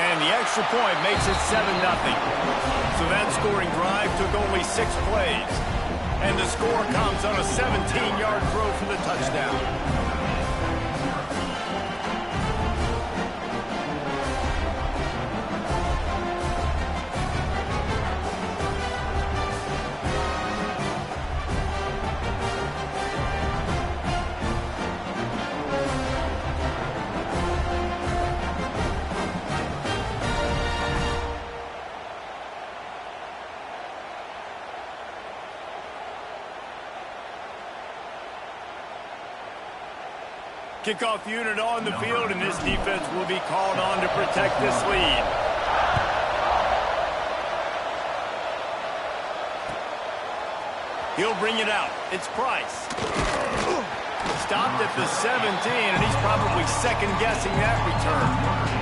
And the extra point makes it 7-0. So that scoring drive took only 6 plays. And the score comes on a 17-yard throw for the touchdown. Kickoff unit on the field, and this defense will be called on to protect this lead. He'll bring it out. It's Price. Stopped at the 17, and he's probably second-guessing that return.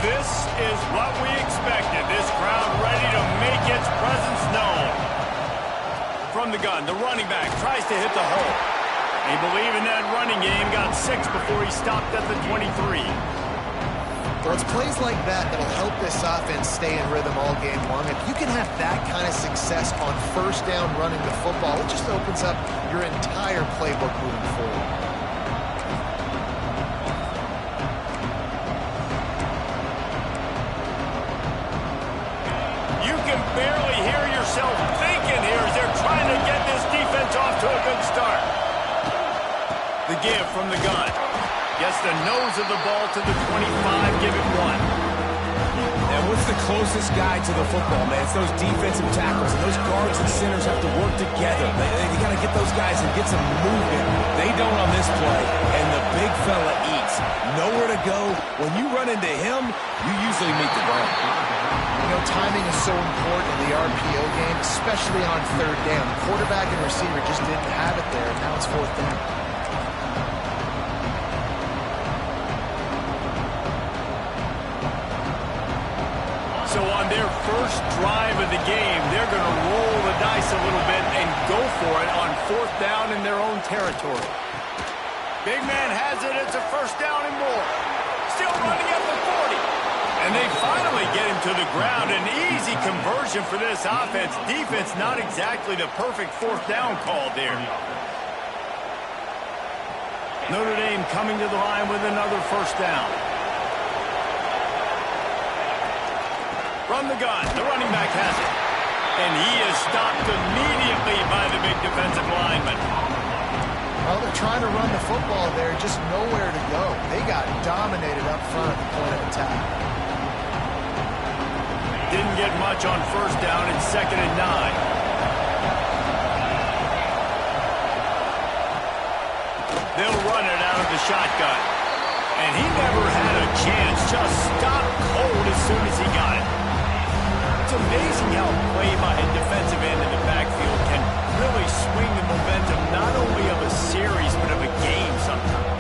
This is what we expected. This crowd ready to make its presence known. From the gun, the running back tries to hit the hole. They believe in that running game, got 6 before he stopped at the 23. Well, it's plays like that that'll help this offense stay in rhythm all game long. If you can have that kind of success on first down running the football, it just opens up your entire playbook moving forward. Barely hear yourself thinking here as they're trying to get this defense off to a good start. The give from the gun. Gets the nose of the ball to the 25, give it 1. And what's the closest guy to the football, man? It's those defensive tackles, and those guards and centers have to work together. They got to get those guys and get some movement. They don't on this play, and the big fella eats. Nowhere to go. When you run into him, you usually meet the ball. You know, timing is so important in the RPO game, especially on third down. The quarterback and receiver just didn't have it there, and now it's fourth down. So on their first drive of the game, they're going to roll the dice a little bit and go for it on fourth down in their own territory. Big man has it. It's a first down and more. Still running at the 40. And they finally get him to the ground. An easy conversion for this offense. Defense not exactly the perfect fourth down call there. Notre Dame coming to the line with another first down. From the gun, the running back has it. And he is stopped immediately by the big defensive lineman. Well, they're trying to run the football there, just nowhere to go. They got dominated up front at the point of attack. Didn't get much on first down and 2nd and 9. They'll run it out of the shotgun. And he never had a chance, just stopped cold as soon as he got it. It's amazing how play by a defensive end in the backfield can really swing the momentum not only of a series but of a game sometimes.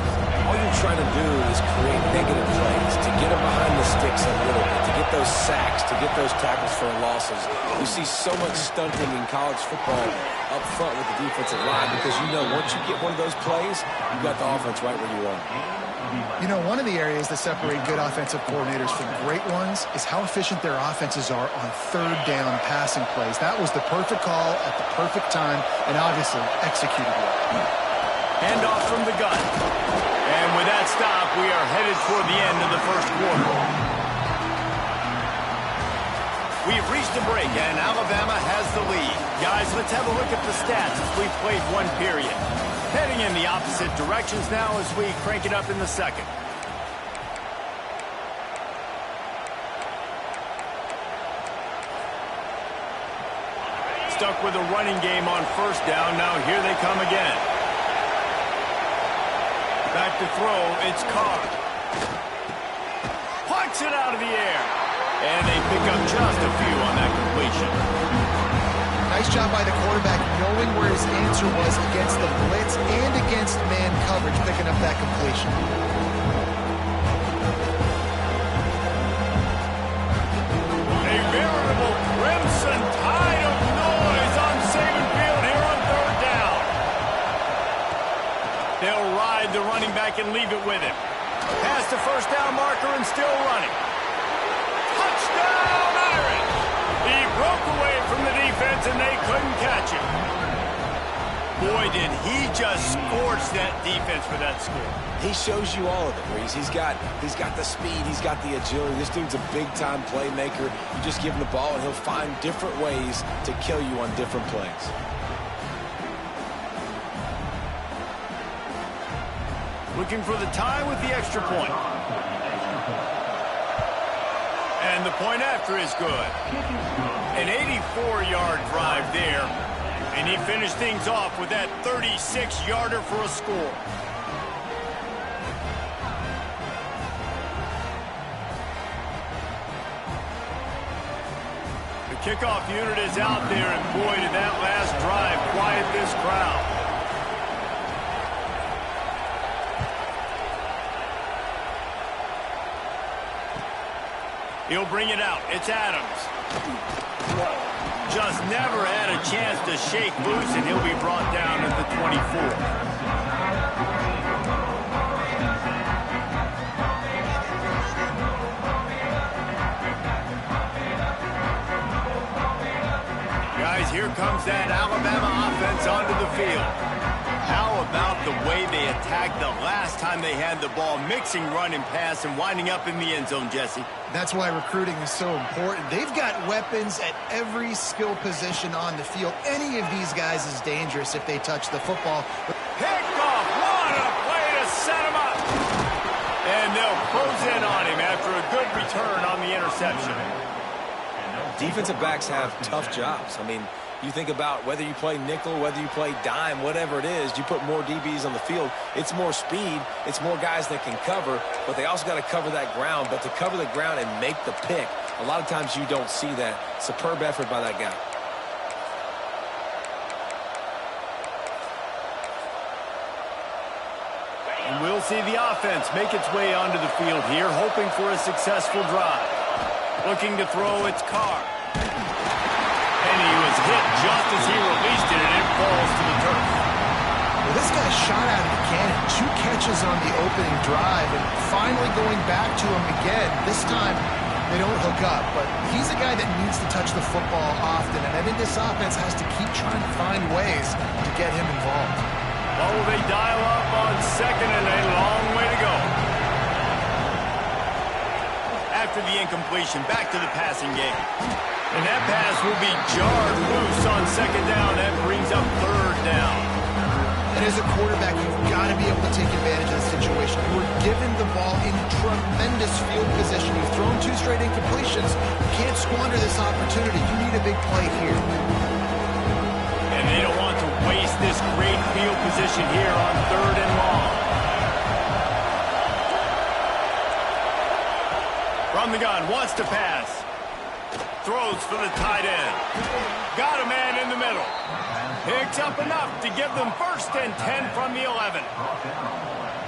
All you're trying to do is create negative plays, to get them behind the sticks a little bit, to get those sacks, to get those tackles for losses. You see so much stunting in college football up front with the defensive line because you know once you get one of those plays, you got the offense right where you want. You know, one of the areas that separate good offensive coordinators from great ones is how efficient their offenses are on third down passing plays. That was the perfect call at the perfect time and obviously executed well. Handoff from the gun. And with that stop, we are headed toward the end of the first quarter. We've reached a break, and Alabama has the lead. Guys, let's have a look at the stats as we've played one period. Heading in the opposite directions now as we crank it up in the second. Stuck with a running game on first down. Now here they come again. Back to throw, it's Carr. Punts it out of the air. pick up just a few on that completion. Nice job by the quarterback knowing where his answer was against the blitz and against man coverage, picking up that completion. A veritable crimson tide of noise on Saban Field here on third down. They'll ride the running back and leave it with him. Past the first down marker and still running. Touchdown, Irish! He broke away from the defense and they couldn't catch him. Boy, did he just scorch that defense for that score. He shows you all of it, Reese. He's got the speed, he's got the agility. This dude's a big-time playmaker. You just give him the ball and he'll find different ways to kill you on different plays. Looking for the tie with the extra point. And the point after is good. An 84-yard drive there. And he finished things off with that 36-yarder for a score. The kickoff unit is out there, and boy, did that last drive quiet this crowd. He'll bring it out. It's Adams. Just never had a chance to shake loose, and he'll be brought down at the 24. Guys, here comes that Alabama offense onto the field. How about the way they attacked the last time they had the ball, mixing run and pass and winding up in the end zone, Jesse? That's why recruiting is so important. They've got weapons at every skill position on the field. Any of these guys is dangerous if they touch the football. Kickoff! What a play to set him up! And they'll close in on him after a good return on the interception. Defensive backs have tough jobs. I mean, you think about whether you play nickel, whether you play dime, whatever it is, you put more DBs on the field. It's more speed. It's more guys that can cover, but they also got to cover that ground. But to cover the ground and make the pick, a lot of times you don't see that. Superb effort by that guy. And we'll see the offense make its way onto the field here, hoping for a successful drive. Looking to throw, it's Carr. And he was hit just as he released it, and it falls to the turf. Well, this guy shot out of the cannon. 2 catches on the opening drive, and finally going back to him again. This time, they don't hook up, but he's a guy that needs to touch the football often, and I think this offense has to keep trying to find ways to get him involved. Oh, they dial up on second, and a long way to go. After the incompletion, back to the passing game. And that pass will be jarred loose on second down. That brings up third down. And as a quarterback, you've got to be able to take advantage of the situation. You were given the ball in tremendous field position. You've thrown 2 straight incompletions. You can't squander this opportunity. You need a big play here. And they don't want to waste this great field position here on third and long. From the gun, wants to pass. Throws for the tight end. Got a man in the middle. Picks up enough to give them first and 10 from the 11.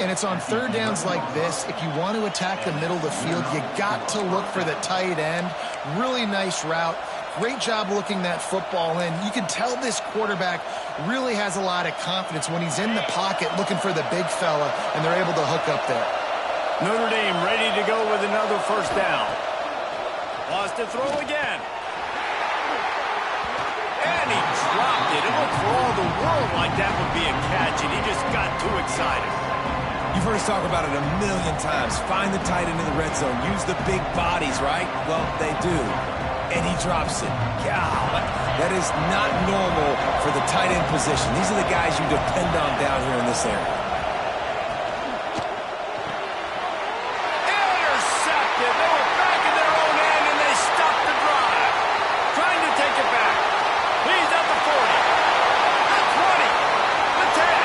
And it's on third downs like this. If you want to attack the middle of the field, you got to look for the tight end. Really nice route. Great job looking that football in. You can tell this quarterback really has a lot of confidence when he's in the pocket looking for the big fella, and they're able to hook up there. Notre Dame ready to go with another first down. Wants to throw again. And he dropped it. It looked for all the world like that would be a catch, and he just got too excited. You've heard us talk about it a million times. Find the tight end in the red zone. Use the big bodies, right? Well, they do. And he drops it. God, that is not normal for the tight end position. These are the guys you depend on down here in this area. Intercepted. They were back in their own end, and they stopped the drive. Trying to take it back. He's at the 40. The 20. The 10.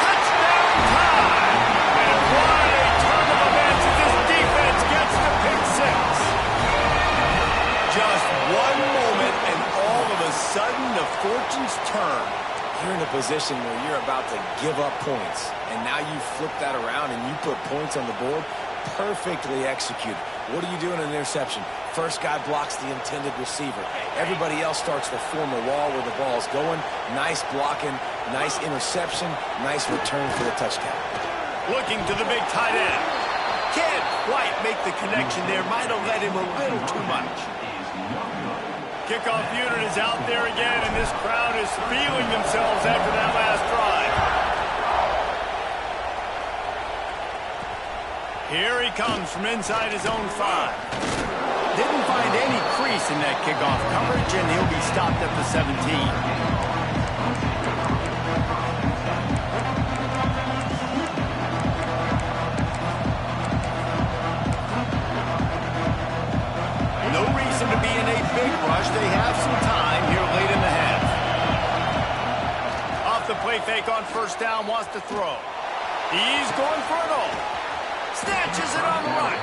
Touchdown time. And what a turn of events as this defense gets the pick six. fortunes turn. You're in a position where you're about to give up points, and now you flip that around and you put points on the board. Perfectly executed. What do you do in an interception? First guy blocks the intended receiver. Everybody else starts to form a wall where the ball's going. Nice blocking, nice interception, nice return for the touchdown. Looking to the big tight end. Can't quite make the connection there. Might have led him a little too much. Kickoff unit is out there again, and this crowd is feeling themselves after that last drive. Here he comes from inside his own 5. Didn't find any crease in that kickoff coverage, and he'll be stopped at the 17. No reason to be in a big rush. They have some time here late in the half. Off the play fake on first down, wants to throw. He's going for it all. Snatches it on the run.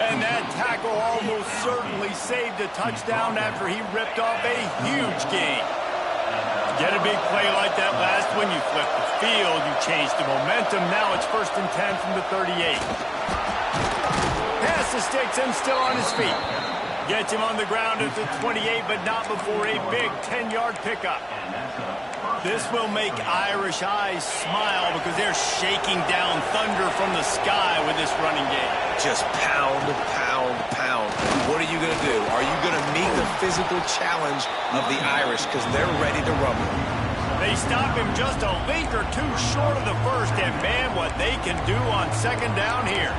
And that tackle almost certainly saved a touchdown after he ripped off a huge gain. Get a big play like that last when you flip the field, you change the momentum. Now it's 1st and 10 from the 38. Pass the sticks and still on his feet. Gets him on the ground at the 28, but not before a big 10-yard pickup. This will make Irish eyes smile because they're shaking down thunder from the sky with this running game. Just pound, pound, pound. What are you going to do? Are you going to meet the physical challenge of the Irish because they're ready to rumble? They stop him just a link or two short of the first, and man, what they can do on 2nd down here.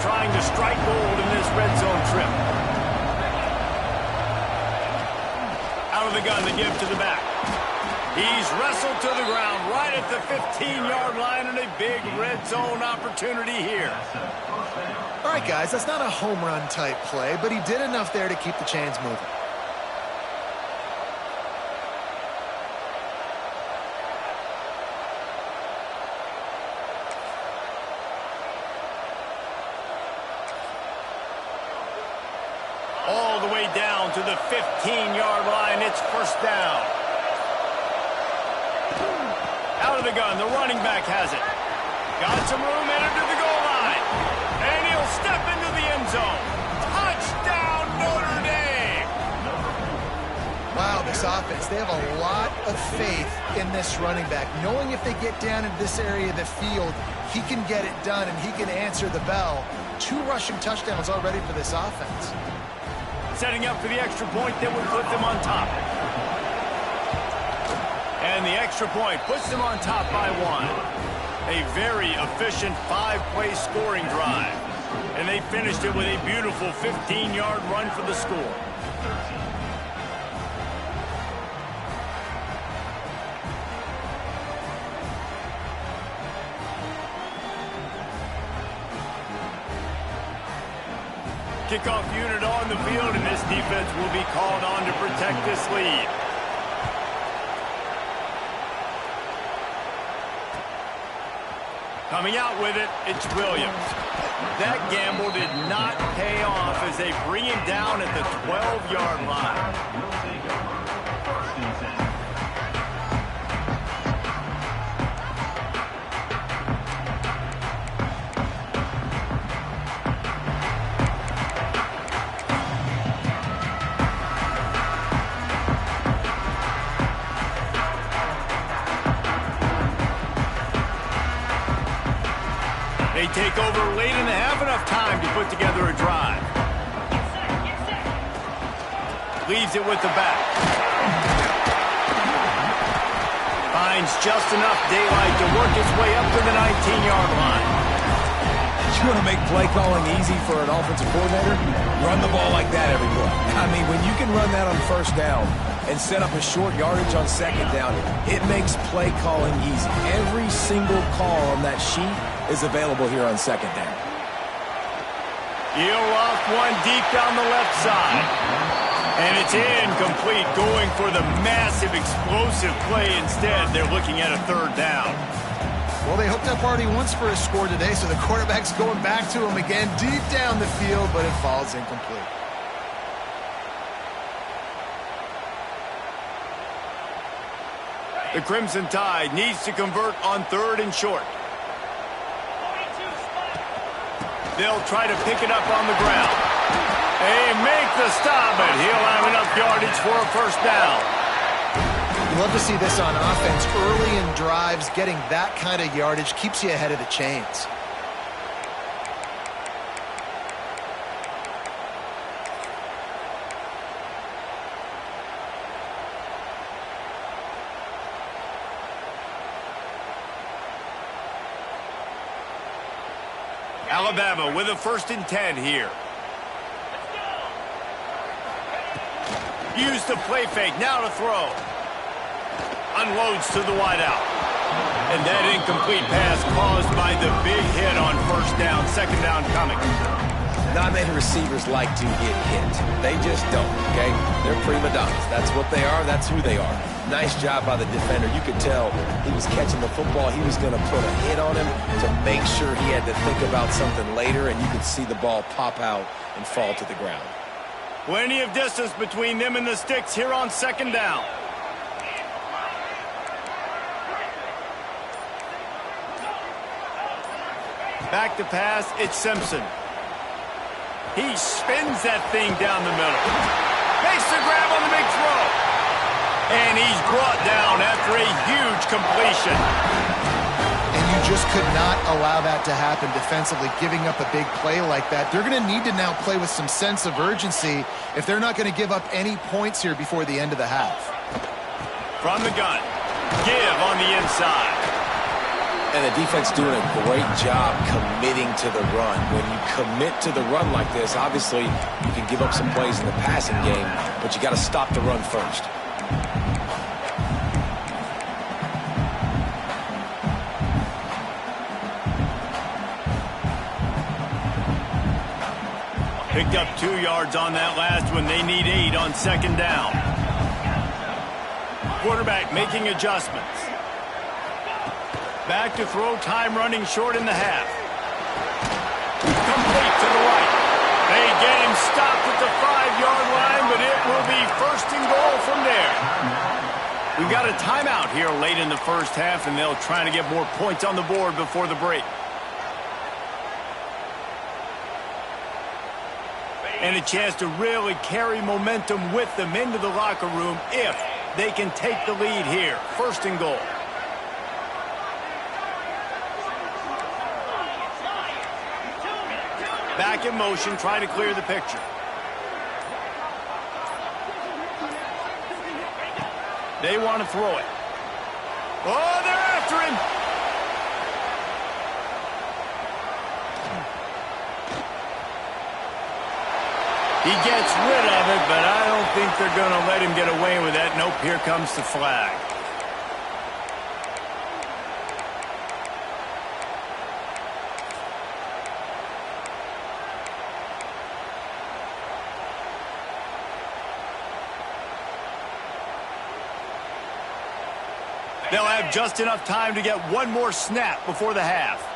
Trying to strike gold in this red zone trip. Out of the gun, the give to the back. He's wrestled to the ground right at the 15-yard line, and a big red zone opportunity here. All right, guys, that's not a home run type play, but he did enough there to keep the chains moving. All the way down to the 15-yard line. It's 1st down. Out of the gun. The running back has it. Got some room entered to the goal line. And he'll step into the end zone. Touchdown, Notre Dame. Wow, this offense, they have a lot of faith in this running back. Knowing if they get down into this area of the field, he can get it done and he can answer the bell. 2 rushing touchdowns already for this offense. Setting up for the extra point that would put them on top. And the extra point puts them on top by 1. A very efficient 5-play scoring drive. And they finished it with a beautiful 15-yard run for the score. Kickoff unit on the field, and this defense will be called on to protect this lead. Coming out with it, it's Williams. That gamble did not pay off as they bring him down at the 12-yard line. They take over late in the half, enough time to put together a drive. Leaves it with the back. Finds just enough daylight to work his way up to the 19-yard line. You want to make play calling easy for an offensive coordinator? Run the ball like that every play. I mean, when you can run that on 1st down and set up a short yardage on 2nd down, it makes play calling easy. Every single call on that sheet is available here on 2nd down. He'll loft one deep down the left side. And it's incomplete, going for the massive, explosive play instead. They're looking at a third down. Well, they hooked up already once for a score today, so the quarterback's going back to him again deep down the field, but it falls incomplete. The Crimson Tide needs to convert on 3rd and short. They'll try to pick it up on the ground. They make the stop, but he'll have enough yardage for a first down. You love to see this on offense. Early in drives, getting that kind of yardage keeps you ahead of the chains. Alabama with a 1st and 10 here. Use the play fake, now to throw. Unloads to the wideout. And that incomplete pass caused by the big hit on 1st down, 2nd down coming. Not many receivers like to get hit. They just don't, okay? They're prima donnas. That's what they are. That's who they are. Nice job by the defender. You could tell he was catching the football. He was going to put a hit on him to make sure he had to think about something later, and you could see the ball pop out and fall to the ground. Plenty of distance between them and the sticks here on 2nd down. Back to pass, it's Simpson. He spins that thing down the middle. Makes the grab on the big throw. And he's brought down after a huge completion. And you just could not allow that to happen defensively, giving up a big play like that. They're going to need to now play with some sense of urgency if they're not going to give up any points here before the end of the half. From the gun, give on the inside. And the defense doing a great job committing to the run. When you commit to the run like this, obviously you can give up some plays in the passing game, but you got to stop the run first. Picked up 2 yards on that last one. They need 8 on 2nd down. Quarterback making adjustments. Back to throw, time running short in the half. Complete to the right. They get him stopped at the 5-yard line, but it will be 1st and goal from there. We've got a timeout here late in the 1st half, and they'll try to get more points on the board before the break. And a chance to really carry momentum with them into the locker room if they can take the lead here. 1st and goal. Back in motion, trying to clear the picture. They want to throw it. Oh, they're after him. He gets rid of it, but I don't think they're going to let him get away with that. Nope, here comes the flag. They'll have just enough time to get one more snap before the half.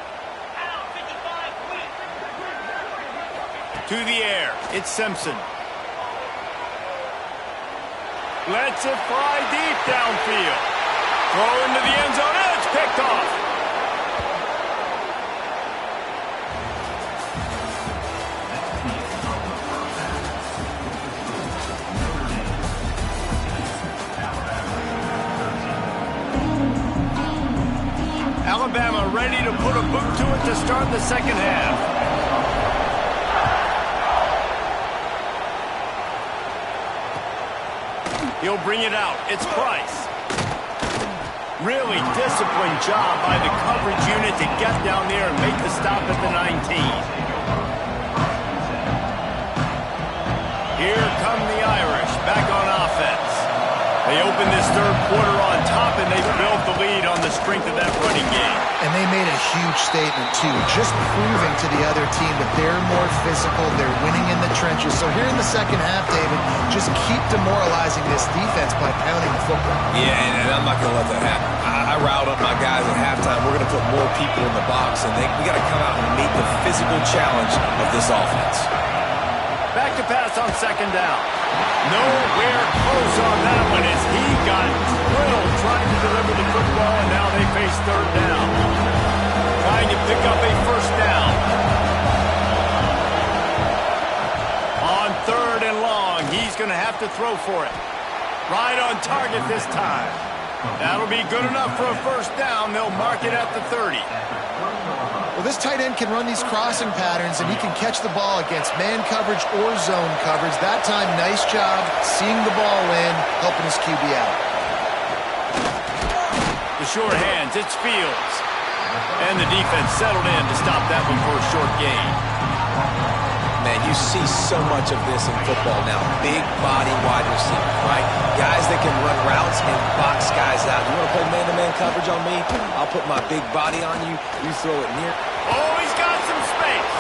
To the air, it's Simpson. Lets it fly deep downfield. Throw into the end zone, and it's picked off. Alabama ready to put a boot to it to start the 2nd half. He'll bring it out. It's Price. Really disciplined job by the coverage unit to get down there and make the stop at the 19. Here come the Irish back on offense. They open this 3rd quarter on top, and they built the lead on the strength of that running game. And they made a huge statement, too, just proving to the other team that they're more physical, they're winning in the trenches. So here in the second half, David, just keep demoralizing this defense by pounding the football. Yeah, and I'm not going to let that happen. I riled up my guys at halftime. We're going to put more people in the box, and we got to come out and meet the physical challenge of this offense. Back to pass on second down. Nowhere close on that one as he got drilled trying to deliver the football, and now they face third down. Trying to pick up a first down. On third and long, he's going to have to throw for it. Right on target this time. That'll be good enough for a first down. They'll mark it at the 30. Well, this tight end can run these crossing patterns, and he can catch the ball against man coverage or zone coverage. That time, nice job seeing the ball in, helping his QB out. The short hands, it's Fields. And the defense settled in to stop that one for a short gain. Man, you see so much of this in football now. Big body wide receiver, right? Guys that can run routes and box guys out. You want to play man-to-man coverage on me? I'll put my big body on you. You throw it near. Oh, he's got some space.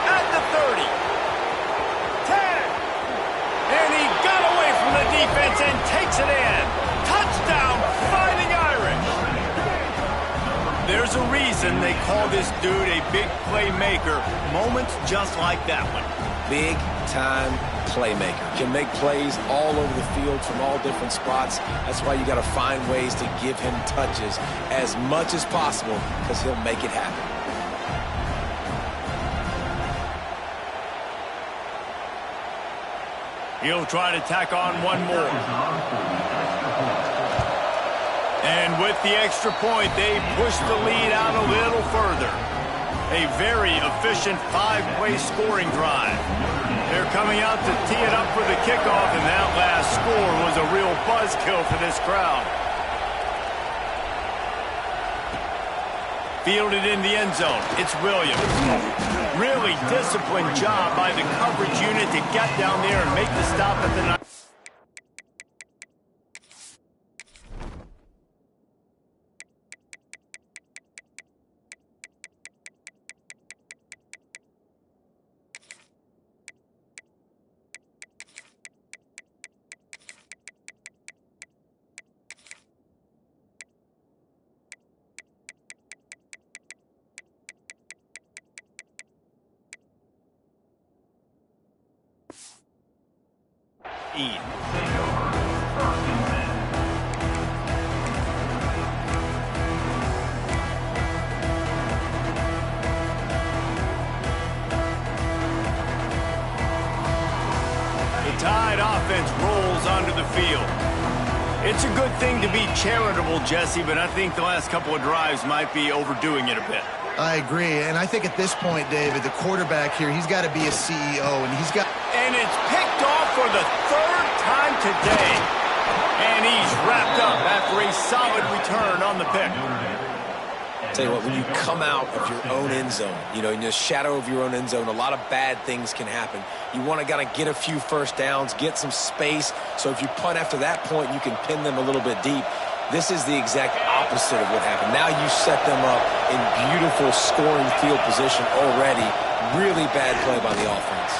At the 30. 10. And he got away from the defense and takes it in. Touchdown, Fighting Irish. There's a reason they call this dude a big playmaker. Moments just like that one. Big-time playmaker. Can make plays all over the field from all different spots. That's why you got to find ways to give him touches as much as possible because he'll make it happen. He'll try to tack on one more. And with the extra point, they push the lead out a little further. A very efficient 5-play scoring drive. They're coming out to tee it up for the kickoff, and that last score was a real buzzkill for this crowd. Fielded in the end zone. It's Williams. Really disciplined job by the coverage unit to get down there and make the stop at the 9. Tide offense rolls onto the field. It's a good thing to be charitable, Jesse, but I think the last couple of drives might be overdoing it a bit. I agree, and I think at this point, David, the quarterback here, he's got to be a CEO, and he's got... And it's picked off for the third time today. And he's wrapped up after a solid return on the pick. Tell you what, when you come out of your own end zone, in the shadow of your own end zone, a lot of bad things can happen. You want to get a few first downs, get some space, so if you punt after that point, you can pin them a little bit deep. This is the exact opposite of what happened. Now you set them up in beautiful scoring field position already. Really bad play by the offense.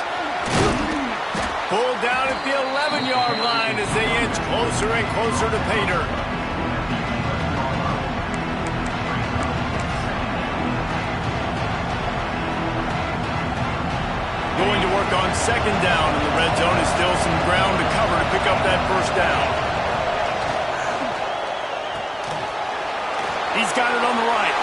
Pulled down at the 11-yard line as they inch closer and closer to pay dirt. Going to work on second down in the red zone. Is still some ground to cover to pick up that first down. He's got it on the right.